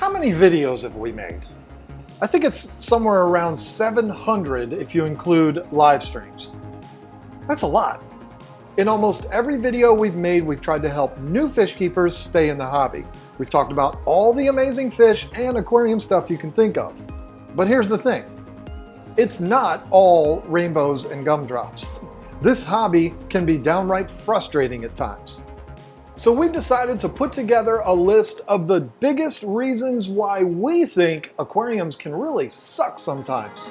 How many videos have we made? I think it's somewhere around 700 if you include live streams. That's a lot. In almost every video we've made, we've tried to help new fish keepers stay in the hobby. We've talked about all the amazing fish and aquarium stuff you can think of. But here's the thing. It's not all rainbows and gumdrops. This hobby can be downright frustrating at times. So we've decided to put together a list of the biggest reasons why we think aquariums can really suck sometimes.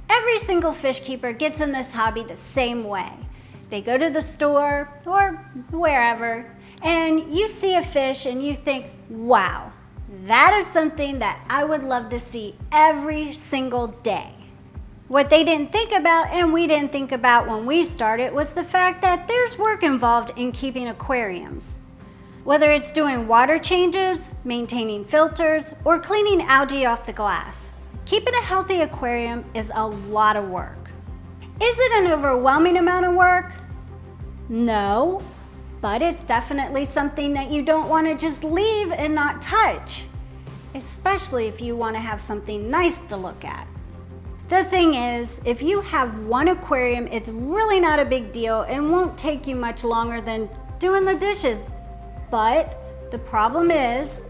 Every single fish keeper gets in this hobby the same way. They go to the store or wherever and you see a fish and you think, wow, that is something that I would love to see every single day. What they didn't think about and we didn't think about when we started was the fact that there's work involved in keeping aquariums. Whether it's doing water changes, maintaining filters, or cleaning algae off the glass. Keeping a healthy aquarium is a lot of work. Is it an overwhelming amount of work? No, but it's definitely something that you don't want to just leave and not touch, especially if you want to have something nice to look at. The thing is, if you have one aquarium, it's really not a big deal and won't take you much longer than doing the dishes. But the problem is,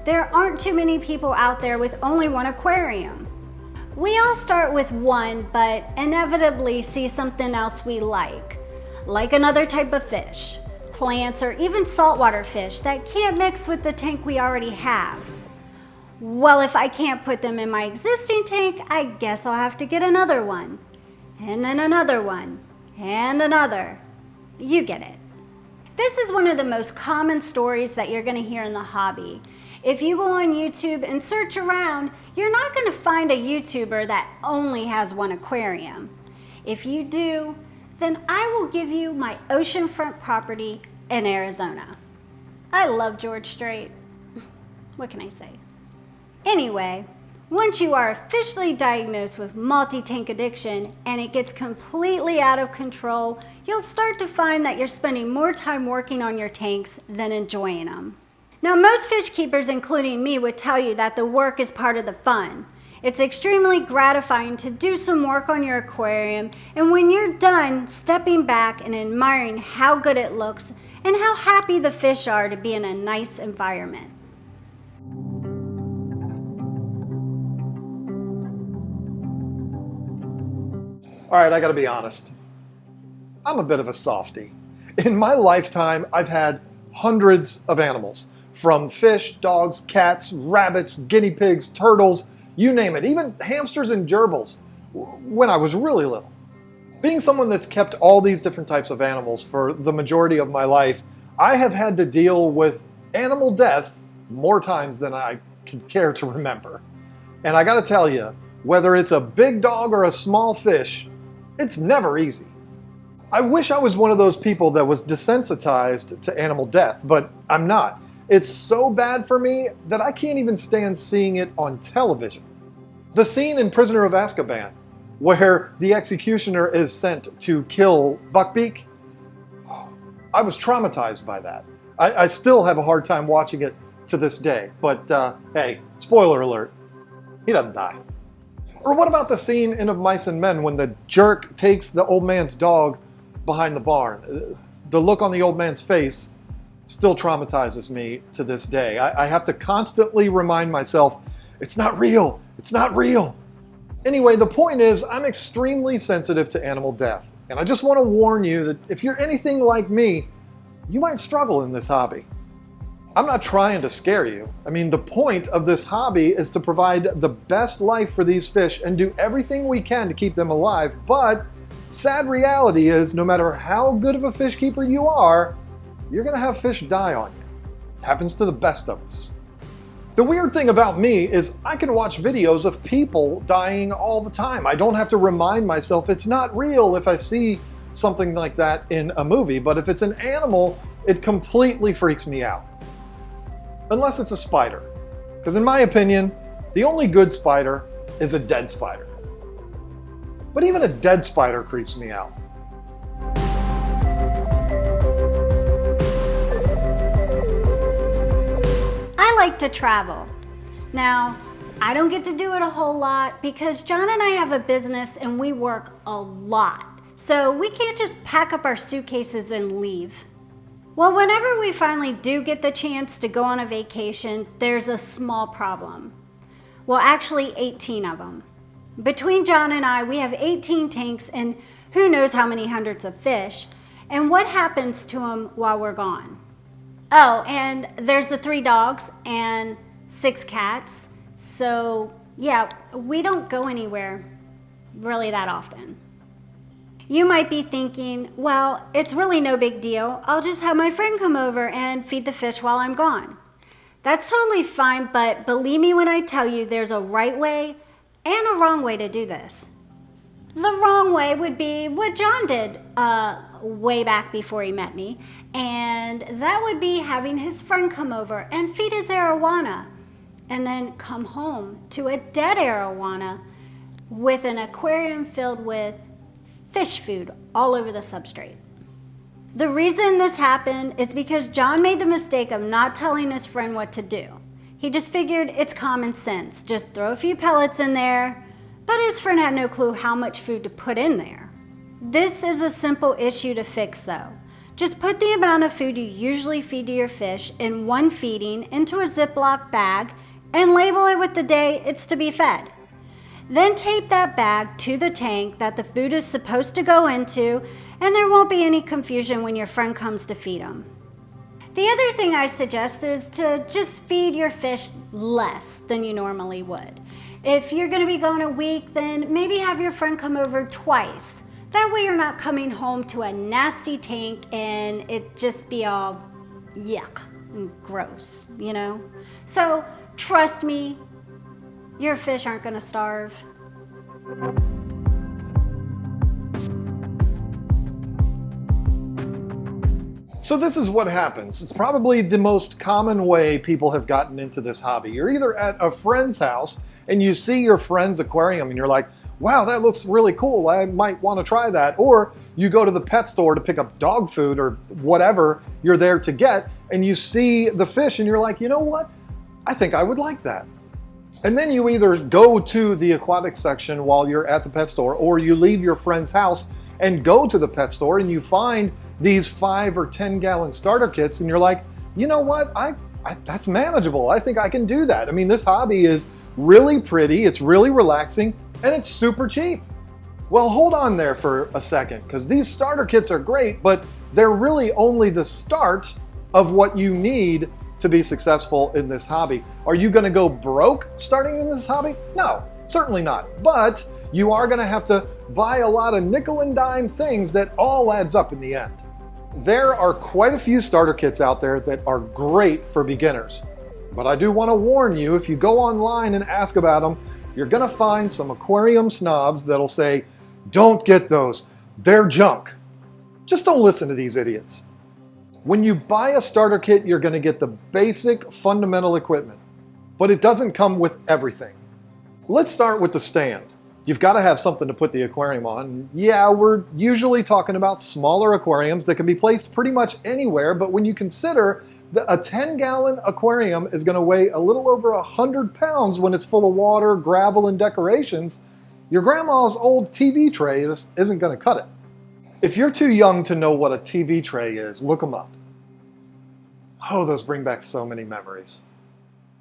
there aren't too many people out there with only one aquarium. We all start with one, but inevitably see something else we like another type of fish, plants, or even saltwater fish that can't mix with the tank we already have. Well, if I can't put them in my existing tank, I guess I'll have to get another one, and then another one, and another. You get it. This is one of the most common stories that you're gonna hear in the hobby. If you go on YouTube and search around, you're not gonna find a YouTuber that only has one aquarium. If you do, then I will give you my oceanfront property in Arizona. I love George Strait. What can I say? Anyway, once you are officially diagnosed with multi-tank addiction and it gets completely out of control, you'll start to find that you're spending more time working on your tanks than enjoying them. Now, most fish keepers, including me, would tell you that the work is part of the fun. It's extremely gratifying to do some work on your aquarium, and when you're done, stepping back and admiring how good it looks and how happy the fish are to be in a nice environment. All right, I gotta be honest. I'm a bit of a softie. In my lifetime, I've had hundreds of animals, from fish, dogs, cats, rabbits, guinea pigs, turtles, you name it, even hamsters and gerbils when I was really little. Being someone that's kept all these different types of animals for the majority of my life, I have had to deal with animal death more times than I can care to remember. And I gotta tell you, whether it's a big dog or a small fish, it's never easy. I wish I was one of those people that was desensitized to animal death, but I'm not. It's so bad for me that I can't even stand seeing it on television. The scene in Prisoner of Azkaban, where the executioner is sent to kill Buckbeak, I was traumatized by that. I still have a hard time watching it to this day, but hey, spoiler alert, he doesn't die. Or what about the scene in Of Mice and Men when the jerk takes the old man's dog behind the barn? The look on the old man's face still traumatizes me to this day. I have to constantly remind myself, it's not real, it's not real. Anyway, the point is, I'm extremely sensitive to animal death. And I just want to warn you that if you're anything like me, you might struggle in this hobby. I'm not trying to scare you. I mean, the point of this hobby is to provide the best life for these fish and do everything we can to keep them alive. But sad reality is, no matter how good of a fish keeper you are, you're gonna have fish die on you. It happens to the best of us. The weird thing about me is I can watch videos of people dying all the time. I don't have to remind myself it's not real if I see something like that in a movie, but if it's an animal It completely freaks me out. Unless it's a spider. Because in my opinion, the only good spider is a dead spider. But even a dead spider creeps me out. I like to travel. Now, I don't get to do it a whole lot because John and I have a business and we work a lot. So we can't just pack up our suitcases and leave. Well, whenever we finally do get the chance to go on a vacation, there's a small problem. Well, actually 18 of them. Between John and I, we have 18 tanks and who knows how many hundreds of fish. And what happens to them while we're gone? Oh, and there's the 3 dogs and 6 cats. So yeah, we don't go anywhere really that often. You might be thinking, well, it's really no big deal. I'll just have my friend come over and feed the fish while I'm gone. That's totally fine, but believe me when I tell you there's a right way and a wrong way to do this. The wrong way would be what John did way back before he met me, and that would be having his friend come over and feed his arowana, and then come home to a dead arowana with an aquarium filled with fish food all over the substrate. The reason this happened is because John made the mistake of not telling his friend what to do. He just figured it's common sense, just throw a few pellets in there, but his friend had no clue how much food to put in there. This is a simple issue to fix though. Just put the amount of food you usually feed to your fish in one feeding into a Ziploc bag and label it with the day it's to be fed. Then tape that bag to the tank that the food is supposed to go into, and there won't be any confusion when your friend comes to feed them. The other thing I suggest is to just feed your fish less than you normally would. If you're going to be gone a week, then maybe have your friend come over twice. That way you're not coming home to a nasty tank and it just be all yuck and gross, you know? So trust me, your fish aren't going to starve. So this is what happens. It's probably the most common way people have gotten into this hobby. You're either at a friend's house and you see your friend's aquarium and you're like, wow, that looks really cool. I might want to try that. Or you go to the pet store to pick up dog food or whatever you're there to get, and you see the fish and you're like, you know what? I think I would like that. And then you either go to the aquatic section while you're at the pet store, or you leave your friend's house and go to the pet store and you find these 5 or 10 gallon starter kits and you're like, you know what, that's manageable. I think I can do that. I mean, this hobby is really pretty, it's really relaxing, and it's super cheap. Well, hold on there for a second, because these starter kits are great, but they're really only the start of what you need to be successful in this hobby. Are you gonna go broke starting in this hobby? No, certainly not. But you are gonna have to buy a lot of nickel and dime things that all adds up in the end. There are quite a few starter kits out there that are great for beginners. But I do wanna warn you, if you go online and ask about them, you're gonna find some aquarium snobs that'll say, don't get those, they're junk. Just don't listen to these idiots. When you buy a starter kit, you're going to get the basic fundamental equipment, but it doesn't come with everything. Let's start with the stand. You've got to have something to put the aquarium on. Yeah, we're usually talking about smaller aquariums that can be placed pretty much anywhere, but when you consider that a 10-gallon aquarium is going to weigh a little over 100 pounds when it's full of water, gravel, and decorations, your grandma's old TV tray isn't going to cut it. If you're too young to know what a TV tray is, look them up. Oh, those bring back so many memories.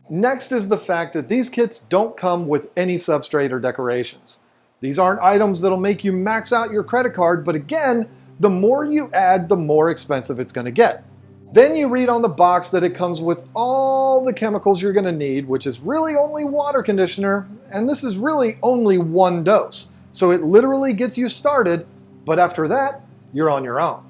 Next is the fact that these kits don't come with any substrate or decorations. These aren't items that'll make you max out your credit card, but again, the more you add, the more expensive it's going to get. Then you read on the box that it comes with all the chemicals you're going to need, which is really only water conditioner, and this is really only 1 dose. So it literally gets you started, but after that, you're on your own.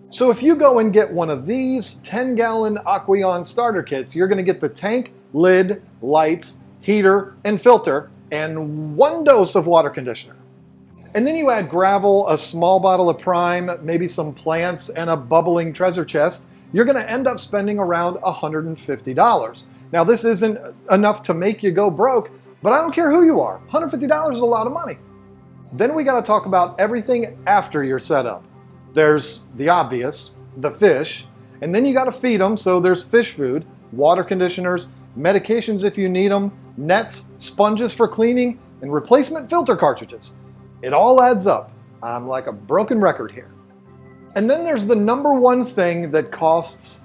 So if you go and get one of these 10-gallon Aquarium starter kits, you're going to get the tank, lid, lights, heater, and filter, and 1 dose of water conditioner. And then you add gravel, a small bottle of prime, maybe some plants, and a bubbling treasure chest, you're going to end up spending around $150. Now, this isn't enough to make you go broke, but I don't care who you are. $150 is a lot of money. Then we got to talk about everything after your setup. There's the obvious, the fish, and then you got to feed them, so there's fish food, water conditioners, medications if you need them, nets, sponges for cleaning, and replacement filter cartridges. It all adds up. I'm like a broken record here. And then there's the number one thing that costs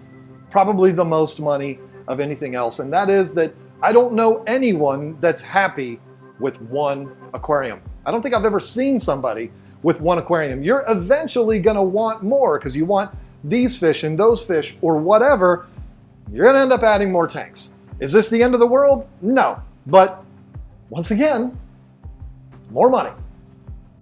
probably the most money of anything else, and that is that I don't know anyone that's happy with one aquarium. I don't think I've ever seen somebody with one aquarium. You're eventually gonna want more because you want these fish and those fish or whatever. You're gonna end up adding more tanks. Is this the end of the world? No, but once again, it's more money.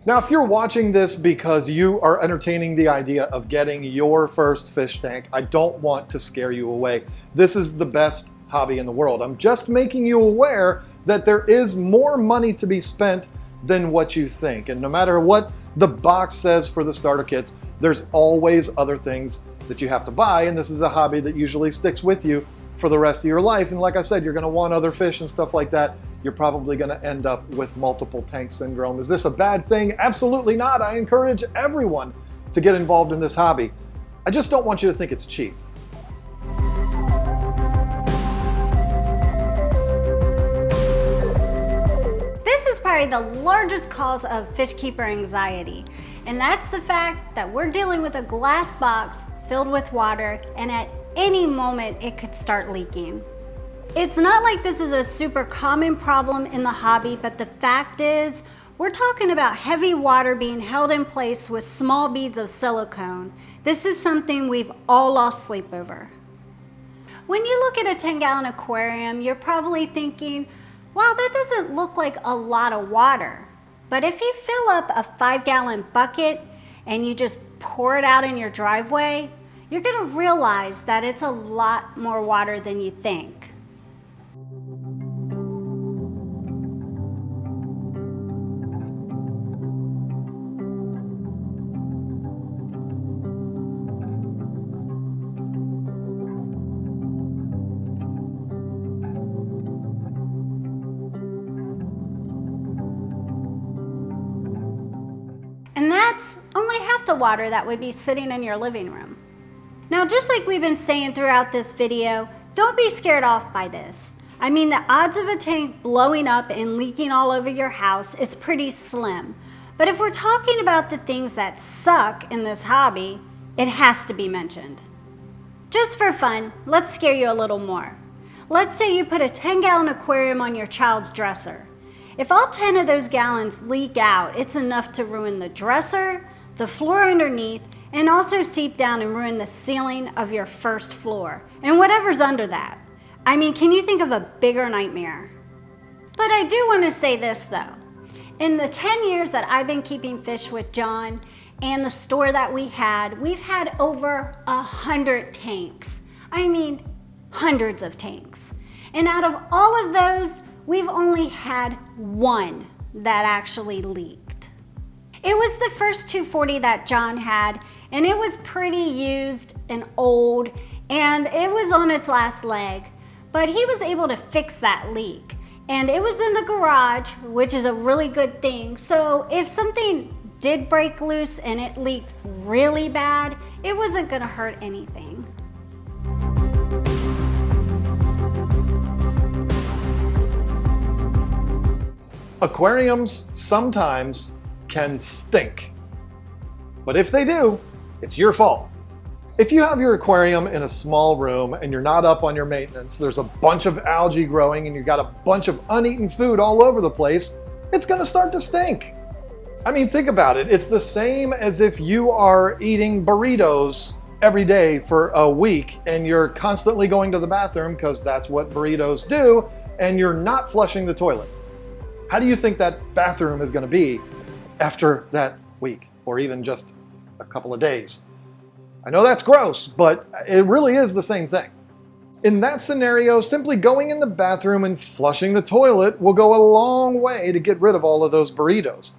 Now, if you're watching this because you are entertaining the idea of getting your first fish tank, I don't want to scare you away. This is the best hobby in the world. I'm just making you aware that there is more money to be spent than what you think. And no matter what the box says for the starter kits, there's always other things that you have to buy. And this is a hobby that usually sticks with you for the rest of your life. And like I said, you're going to want other fish and stuff like that. You're probably going to end up with multiple tank syndrome. Is this a bad thing? Absolutely not. I encourage everyone to get involved in this hobby. I just don't want you to think it's cheap. This is probably the largest cause of fish keeper anxiety, and that's the fact that we're dealing with a glass box filled with water, and at any moment it could start leaking. It's not like this is a super common problem in the hobby, but the fact is, we're talking about heavy water being held in place with small beads of silicone. This is something we've all lost sleep over. When you look at a 10-gallon aquarium, you're probably thinking, wow, that doesn't look like a lot of water. But if you fill up a 5-gallon bucket and you just pour it out in your driveway, you're gonna realize that it's a lot more water than you think. And that's only half the water that would be sitting in your living room. Now, just like we've been saying throughout this video, don't be scared off by this. I mean, the odds of a tank blowing up and leaking all over your house is pretty slim. But if we're talking about the things that suck in this hobby, it has to be mentioned. Just for fun, let's scare you a little more. Let's say you put a 10-gallon aquarium on your child's dresser. If all 10 of those gallons leak out, it's enough to ruin the dresser, the floor underneath, and also seep down and ruin the ceiling of your first floor, and whatever's under that. I mean, can you think of a bigger nightmare? But I do want to say this though. In the 10 years that I've been keeping fish with John and the store that we've had over 100 tanks. I mean, hundreds of tanks. And out of all of those, we've only had one that actually leaked. It was the first 240 that John had, and it was pretty used and old, and it was on its last leg, but he was able to fix that leak. And it was in the garage, which is a really good thing. So if something did break loose and it leaked really bad, it wasn't gonna hurt anything. Aquariums sometimes can stink, but if they do, it's your fault. If you have your aquarium in a small room and you're not up on your maintenance, there's a bunch of algae growing and you've got a bunch of uneaten food all over the place, it's gonna start to stink. I mean, think about it. It's the same as if you are eating burritos every day for a week and you're constantly going to the bathroom because that's what burritos do, and you're not flushing the toilet. How do you think that bathroom is gonna be after that week or even just a couple of days? I know that's gross, but it really is the same thing. In that scenario, simply going in the bathroom and flushing the toilet will go a long way to get rid of all of those burritos.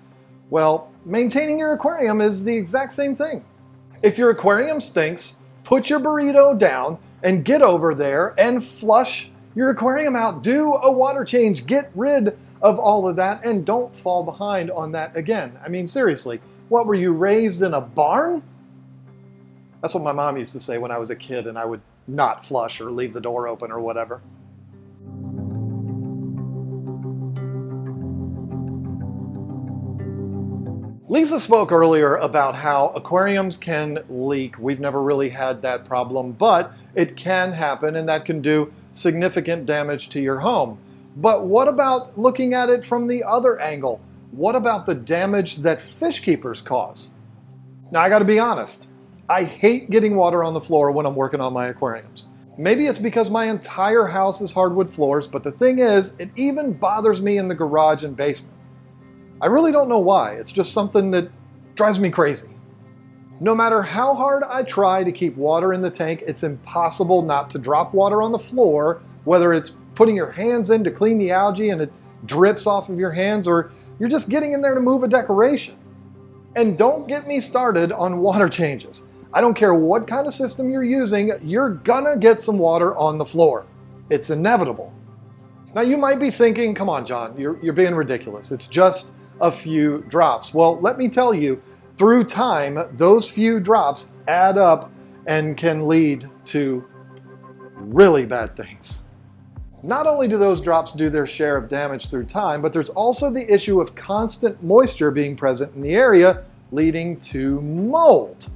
Well, maintaining your aquarium is the exact same thing. If your aquarium stinks, put your burrito down and get over there and flush your aquarium out. Do a water change. Get rid of all of that and don't fall behind on that again. I mean, seriously, what, were you raised in a barn? That's what my mom used to say when I was a kid and I would not flush or leave the door open or whatever. Lisa spoke earlier about how aquariums can leak. We've never really had that problem, but it can happen and that can do significant damage to your home. But what about looking at it from the other angle? What about the damage that fish keepers cause? Now, I gotta be honest, I hate getting water on the floor when I'm working on my aquariums. Maybe it's because my entire house is hardwood floors, but the thing is, it even bothers me in the garage and basement. I really don't know why. It's just something that drives me crazy. No matter how hard I try to keep water in the tank, it's impossible not to drop water on the floor, whether it's putting your hands in to clean the algae and it drips off of your hands, or you're just getting in there to move a decoration. And don't get me started on water changes. I don't care what kind of system you're using, you're gonna get some water on the floor. It's inevitable. Now you might be thinking, come on, John, you're being ridiculous. It's just a few drops. Well, let me tell you, through time, those few drops add up and can lead to really bad things. Not only do those drops do their share of damage through time, but there's also the issue of constant moisture being present in the area, leading to mold.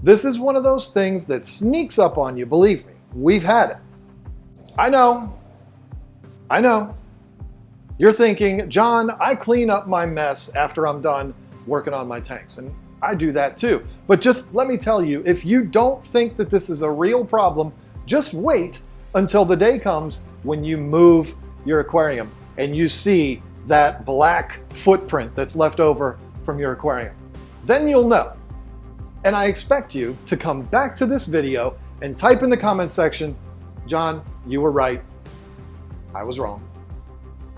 This is one of those things that sneaks up on you, believe me. We've had it. I know. You're thinking, John, I clean up my mess after I'm done working on my tanks, and I do that too. But just let me tell you, if you don't think that this is a real problem, just wait until the day comes when you move your aquarium and you see that black footprint that's left over from your aquarium. Then you'll know. And I expect you to come back to this video and type in the comment section, John, you were right. I was wrong.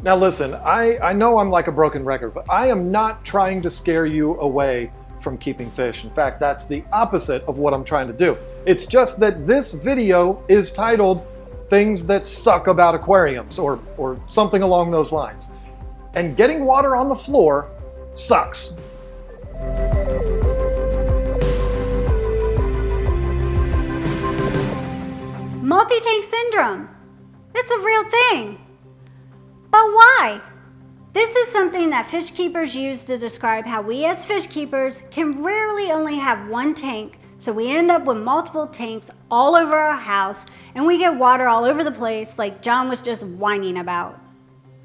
Now listen, I know I'm like a broken record, but I am not trying to scare you away from keeping fish. In fact, that's the opposite of what I'm trying to do. It's just that this video is titled Things That Suck About Aquariums, or something along those lines. And getting water on the floor sucks. Multi-tank syndrome. It's a real thing. But why? This is something that fish keepers use to describe how we as fish keepers can rarely only have one tank, so we end up with multiple tanks all over our house and we get water all over the place like John was just whining about.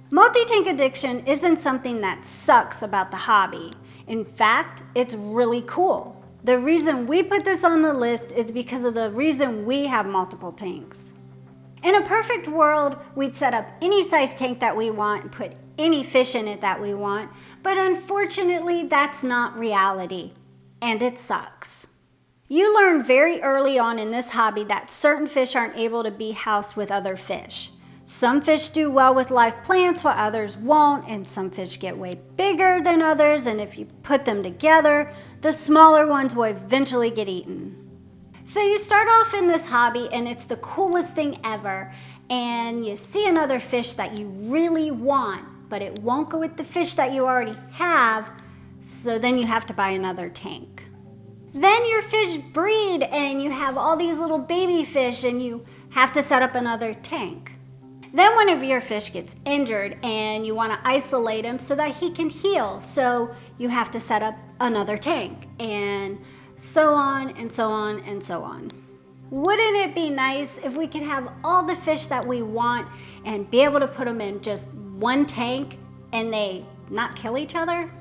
Multi-tank addiction isn't something that sucks about the hobby. In fact, it's really cool. The reason we put this on the list is because of the reason we have multiple tanks. In a perfect world, we'd set up any size tank that we want and put any fish in it that we want, but unfortunately, that's not reality, and it sucks. You learn very early on in this hobby that certain fish aren't able to be housed with other fish. Some fish do well with live plants while others won't, and some fish get way bigger than others, and if you put them together, the smaller ones will eventually get eaten. So you start off in this hobby and it's the coolest thing ever, and you see another fish that you really want, but it won't go with the fish that you already have, so then you have to buy another tank. Then your fish breed and you have all these little baby fish and you have to set up another tank. Then one of your fish gets injured and you want to isolate him so that he can heal, so you have to set up another tank, and so on and so on and so on. Wouldn't it be nice if we could have all the fish that we want and be able to put them in just one tank and they not kill each other?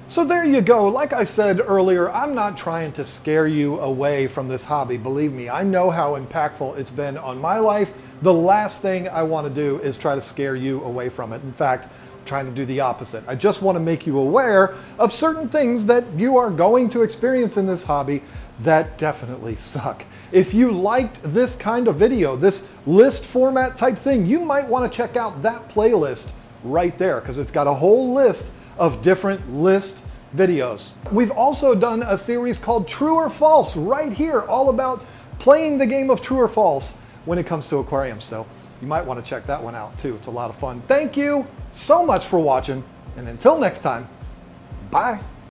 So there you go. Like I said earlier, I'm not trying to scare you away from this hobby. Believe me, I know how impactful it's been on my life. The last thing I want to do is try to scare you away from it. In fact, I'm trying to do the opposite. I just want to make you aware of certain things that you are going to experience in this hobby that definitely suck. If you liked this kind of video, this list format type thing, you might want to check out that playlist right there, because it's got a whole list of different list videos. We've also done a series called True or False right here, all about playing the game of true or false when it comes to aquariums. So you might want to check that one out too. It's a lot of fun. Thank you so much for watching, and until next time, bye.